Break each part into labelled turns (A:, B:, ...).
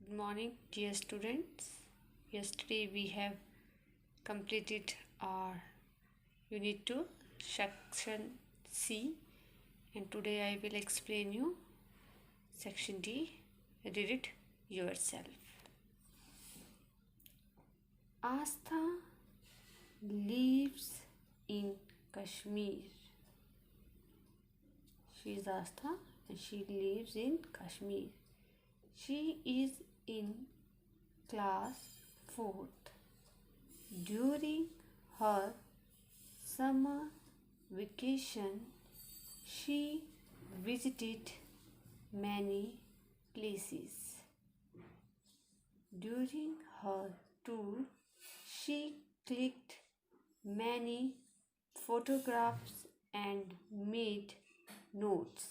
A: Good morning, dear students. Yesterday we have completed our Unit 2, Section C, and today I will explain you Section D. Read it yourself. Astha lives in Kashmir. She is Astha and she lives in Kashmir. She is in class 4th. During her summer vacation, she visited many places. During her tour, she clicked many photographs and made notes.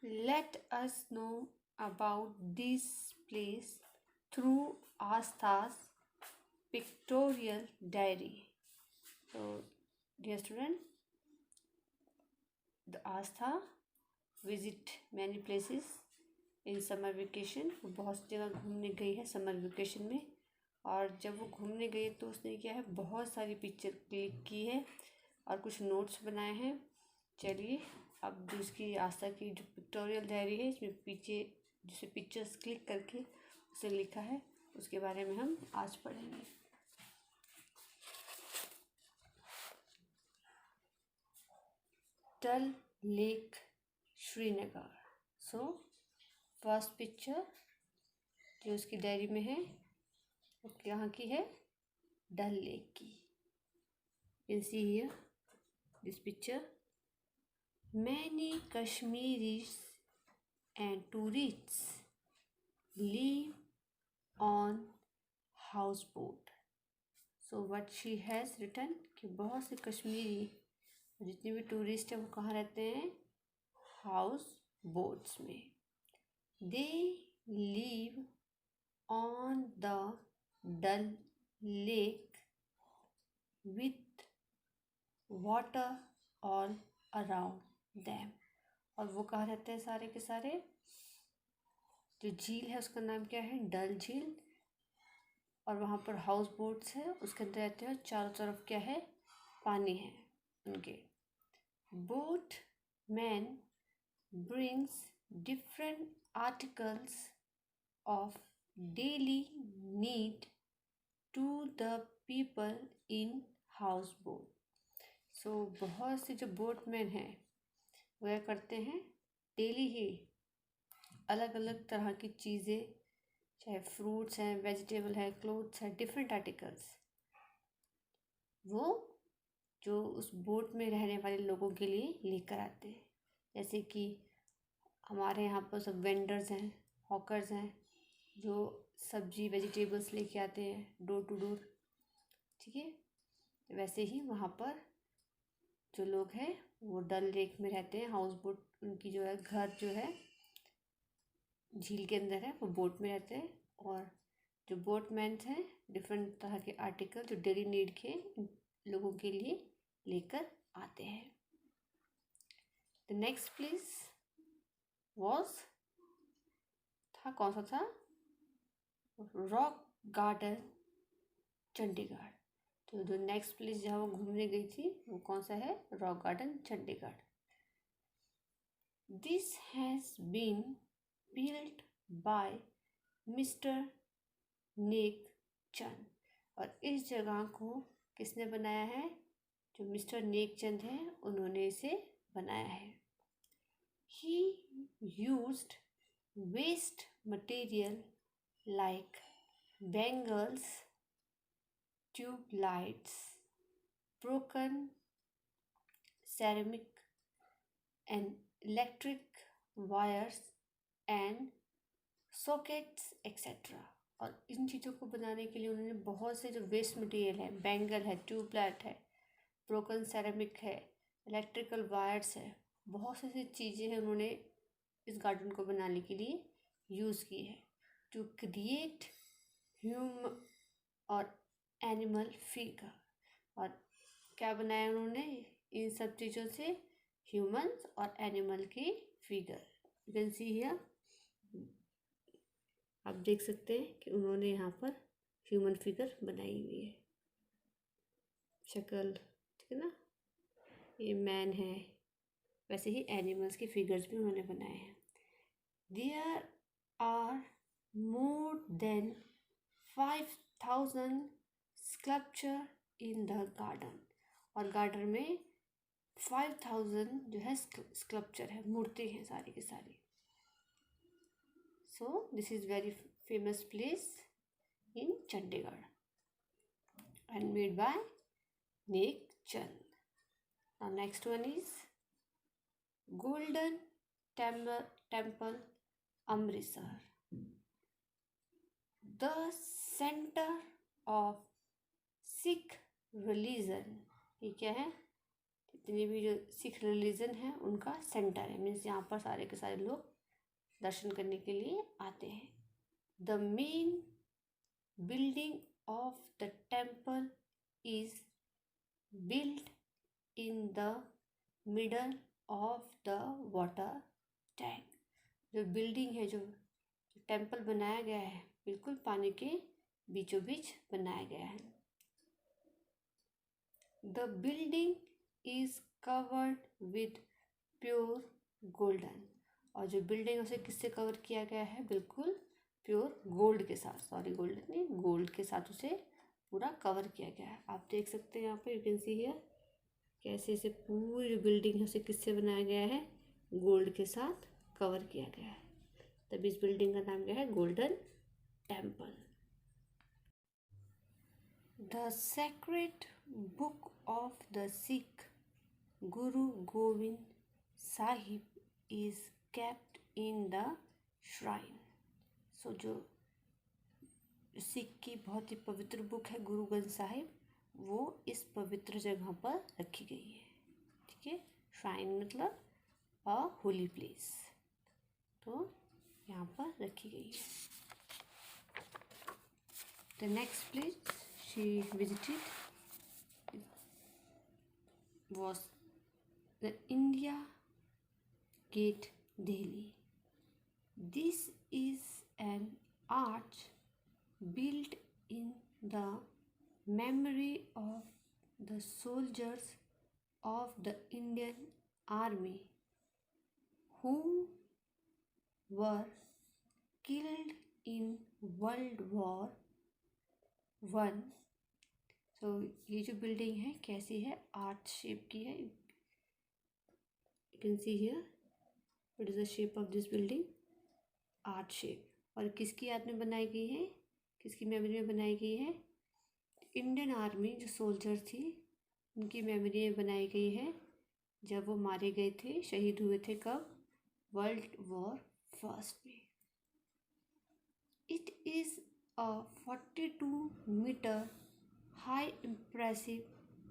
A: Let us know about this place through Astha's pictorial diary. So, dear student, the Astha visit many places in summer vacation. वो बहुत सी जगह घूमने गई है summer vacation में, और जब वो घूमने गई तो उसने क्या है, बहुत सारी पिक्चर क्लिक की है और कुछ नोट्स बनाए हैं. चलिए अब जो इसकी आस्था की जो पिक्टोरियल डायरी है, इसमें पीछे जिसे पिक्चर्स क्लिक करके उसे लिखा है, उसके बारे में हम आज पढ़ेंगे. Dal lake Srinagar. So first picture जो उसकी डायरी में है वो यहाँ की है, डल लेक की. You can see here this picture. Many Kashmiris and tourists live on houseboat. So what she has written कि बहुत से कश्मीरी जितने भी टूरिस्ट हैं वो कहाँ रहते हैं, हाउस बोट्स में. They live on the Dal Lake with water all around them. और वो कहाँ रहते हैं सारे के सारे, जो झील है उसका नाम क्या है, डल झील, और वहाँ पर हाउस बोट्स है उसके अंदर रहते हैं, चारों तरफ क्या है, पानी है उनके. Boat man brings different articles of daily need to the people in houseboat. So बहुत से जो बोटमैन हैं वो क्या करते हैं, डेली ही अलग अलग तरह की चीज़ें, चाहे फ्रूट्स हैं, वेजिटेबल है, क्लोथ्स हैं, डिफरेंट आर्टिकल्स, वो जो उस बोट में रहने वाले लोगों के लिए लेकर आते हैं. जैसे कि हमारे यहाँ पर सब वेंडर्स हैं, हॉकर्स हैं, जो सब्जी वेजिटेबल्स लेके आते हैं डोर टू डोर. ठीक है, वैसे ही वहाँ पर जो लोग हैं वो डल लेक में रहते हैं, हाउस बोट उनकी जो है, घर जो है झील के अंदर है, वो बोट में रहते हैं. और जो बोटमैन हैं डिफरेंट तरह के आर्टिकल जो डेली नीड के लोगों के लिए लेकर आते हैं. द नेक्स्ट प्लेस वॉज था, कौन सा था, रॉक गार्डन चंडीगढ़. तो जो नेक्स्ट प्लेस जहाँ वो घूमने गई थी वो कौन सा है, rock garden Chandigarh. This has been built by mister Nek Chand. और इस जगह को किसने बनाया है, जो मिस्टर नेक चंद हैं उन्होंने इसे बनाया है. He used waste material like bangles, tube lights, broken ceramic and electric wires and sockets etc. और इन चीज़ों को बनाने के लिए उन्होंने बहुत से जो वेस्ट मटेरियल है, बैंगल है, ट्यूबलाइट है, ब्रोकन सेरेमिक है, इलेक्ट्रिकल वायर्स है, बहुत सी चीज़ें हैं उन्होंने इस गार्डन को बनाने के लिए यूज़ की है, टू क्रिएट ह्यूमन और एनिमल फिगर. और क्या बनाया उन्होंने इन सब चीज़ों से, ह्यूमन्स और एनिमल की figure. You can see here आप देख सकते हैं कि उन्होंने यहाँ पर ह्यूमन फिगर बनाई हुई है, शक्ल, ठीक है ना। ये मैन है, वैसे ही एनिमल्स की फिगर्स भी उन्होंने बनाए हैं। There are more than 5000 sculpture in the garden, और गार्डन में 5000 जो है स्कल्पचर है, मूर्ति हैं सारी की सारी। So this is very famous place in Chandigarh and made by Nek Chand. Now next one is Golden Temple, Amritsar, the center of Sikh religion. ये क्या है? जितनी भी जो सिख रिलीजन है उनका सेंटर है, मीन्स यहाँ पर सारे के सारे लोग दर्शन करने के लिए आते हैं। The main building of the temple is built in the middle of the water tank. जो बिल्डिंग है, जो टेम्पल बनाया गया है, बिल्कुल पानी के बीचों बीच बनाया गया है। The building is covered with pure golden, और जो बिल्डिंग है उसे किससे कवर किया गया है? बिल्कुल प्योर गोल्ड के साथ, सॉरी गोल्ड नहीं, गोल्ड के साथ उसे पूरा कवर किया गया है। आप देख सकते हैं यहाँ पे, यू कैन सी हियर, कैसे इसे पूरी जो बिल्डिंग है उसे किससे बनाया गया है? गोल्ड के साथ कवर किया गया है, तभी इस बिल्डिंग का नाम क्या है? Golden temple. The sacred book of the Sikh Guru Govind Sahib is kept in the shrine. So जो सिख की बहुत ही पवित्र बुक है गुरु ग्रंथ साहिब, वो इस पवित्र जगह पर रखी गई है, ठीक है। श्राइन मतलब अ होली प्लेस, तो यहाँ पर रखी गई है। The next place she visited was the India Gate, Delhi. This is an arch built in the memory of the soldiers of the Indian Army who were killed in World War I. तो ये जो building है कैसी है? Arch shape की है। You can see here what is the shape of this building? Arch shape. और किसकी याद में बनाई गई है, किसकी मेमोरी में बनाई गई है? इंडियन आर्मी जो सोल्जर थी उनकी मेमोरी में बनाई गई है, जब वो मारे गए थे, शहीद हुए थे। कब? वर्ल्ड वॉर फर्स्ट में। It is a 42 metre high impressive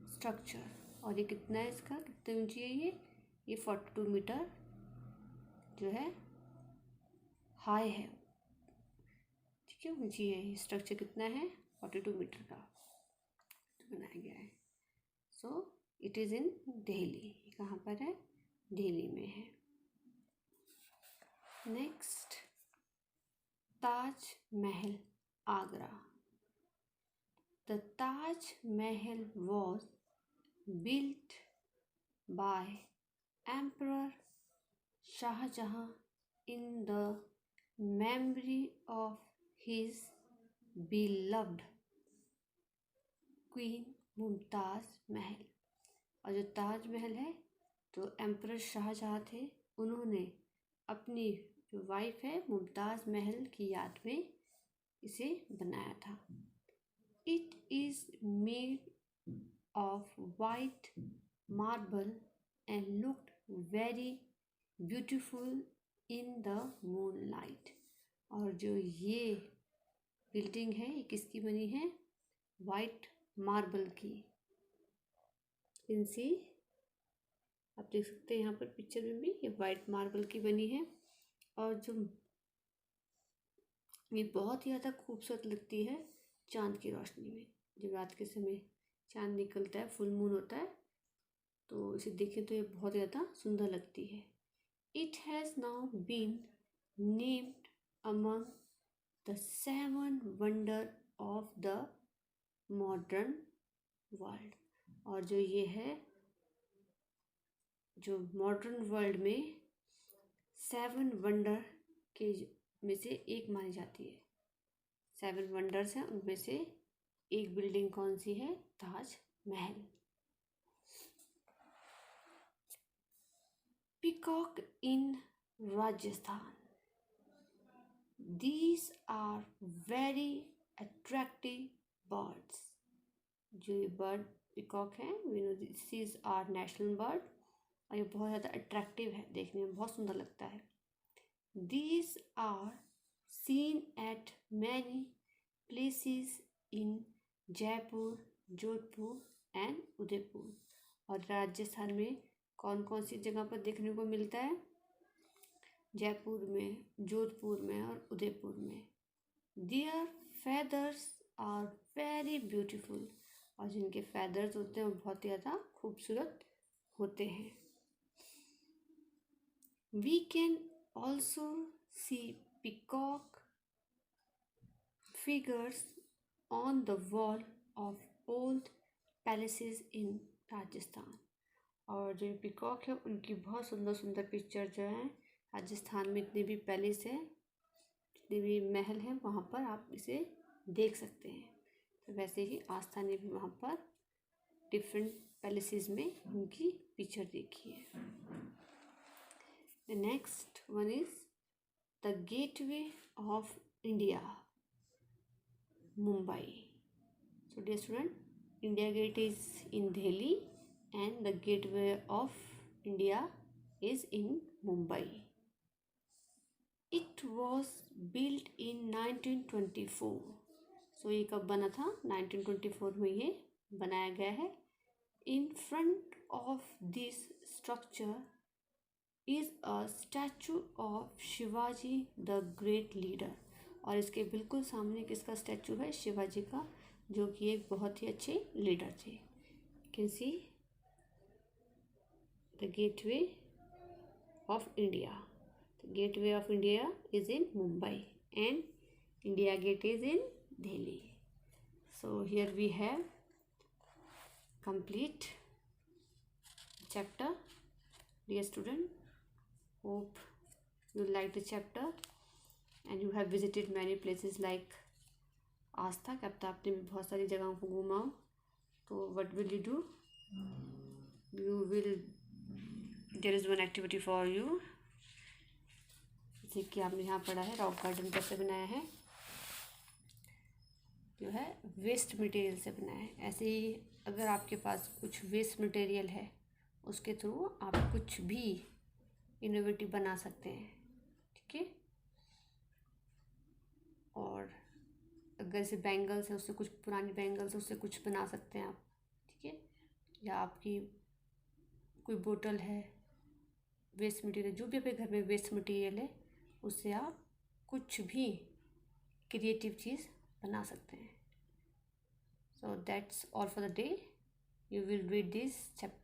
A: structure. और ये कितना है, इसका कितनी ऊंची है? ये 42 मीटर जो है हाई है, ठीक है, ऊंची है। ये स्ट्रक्चर कितना है? 42 मीटर का बनाया गया है। So it is in Delhi. ये कहाँ पर है? दिल्ली में है। Next, Taj Mahal, Agra. The Taj Mahal was built by Emperor Shah Jahan in the memory of his beloved Queen Mumtaz महल। और जो ताज महल है, तो एम्परर शाहजहाँ थे, उन्होंने अपनी जो वाइफ है मुमताज़ महल की याद में इसे बनाया था। It is made of white marble and looked very beautiful in the moonlight. और जो ये बिल्डिंग है ये किसकी बनी है? वाइट मार्बल की। इनसी आप देख सकते हैं यहाँ पर पिक्चर में भी, ये वाइट मार्बल की बनी है। और जो ये बहुत ही ज़्यादा खूबसूरत लगती है चांद की रोशनी में। जब रात के समय चांद निकलता है, फुल मून होता है, तो इसे देखें तो ये बहुत ज़्यादा सुंदर लगती है। It has now been named among the 7 wonder of the modern world. और जो ये है, जो मॉडर्न वर्ल्ड में 7 वंडर के में से एक मानी जाती है। 7 वंडर्स हैं, उनमें से एक बिल्डिंग कौन सी है? Taj Mahal. Peacock in Rajasthan. These are very attractive birds। जो ये बर्ड पीकॉक है, we know this is our national bird, और ये बहुत ज़्यादा अट्रैक्टिव है, देखने में बहुत सुंदर लगता है। These are seen at many places in Jaipur, Jodhpur and Udaipur. और राजस्थान में कौन कौन सी जगह पर देखने को मिलता है? जयपुर में, जोधपुर में और उदयपुर में। Their feathers are very beautiful। और जिनके feathers होते हैं वो बहुत ही ज़्यादा खूबसूरत होते हैं। We can also see peacock figures on the wall of old palaces in Rajasthan. और जो पीकॉक है उनकी बहुत सुंदर सुंदर पिक्चर जो है, राजस्थान में जितने भी पैलेस हैं, जितने भी महल हैं, वहाँ पर आप इसे देख सकते हैं। तो वैसे ही आस्था ने भी वहाँ पर डिफरेंट पैलेसेस में उनकी पिक्चर देखी है। The next one is the gateway of India, Mumbai. So dear student, India gate is in Delhi and the gateway of India is in Mumbai. It was built in 1924। So ये कब बना था? 1924 में ये बनाया गया है। In front of this structure is a statue of Shivaji the great leader। और इसके बिल्कुल सामने किसका स्टैचू है? शिवाजी का, जो कि एक बहुत ही अच्छे लीडर थे। Can see the gateway of India। The gateway of India is in Mumbai and India Gate is in Delhi। So here we have complete chapter। Dear student, hope you like the chapter and you have visited many places like आज तक। अब तक आपने भी बहुत सारी जगहों को घूमा हो, तो what will you do? You will, there is one activity for you। जैसे कि आपने यहाँ पढ़ा है रॉक गार्डन कैसे बनाया है, जो है वेस्ट मटेरियल से बनाया है। ऐसे ही अगर आपके पास कुछ वेस्ट मटेरियल है, उसके थ्रू आप कुछ भी इनोवेटिव बना सकते हैं। ठीक है। और अगर जैसे बैंगल्स है, उससे कुछ पुरानी बैंगल्स, उससे कुछ बना सकते हैं आप। ठीक है। या आपकी कोई बोतल है, वेस्ट मटेरियल, जो भी आपके घर में वेस्ट मटेरियल है, उससे आप कुछ भी क्रिएटिव चीज़ बना सकते हैं। So that's all for the day. You will read this chapter.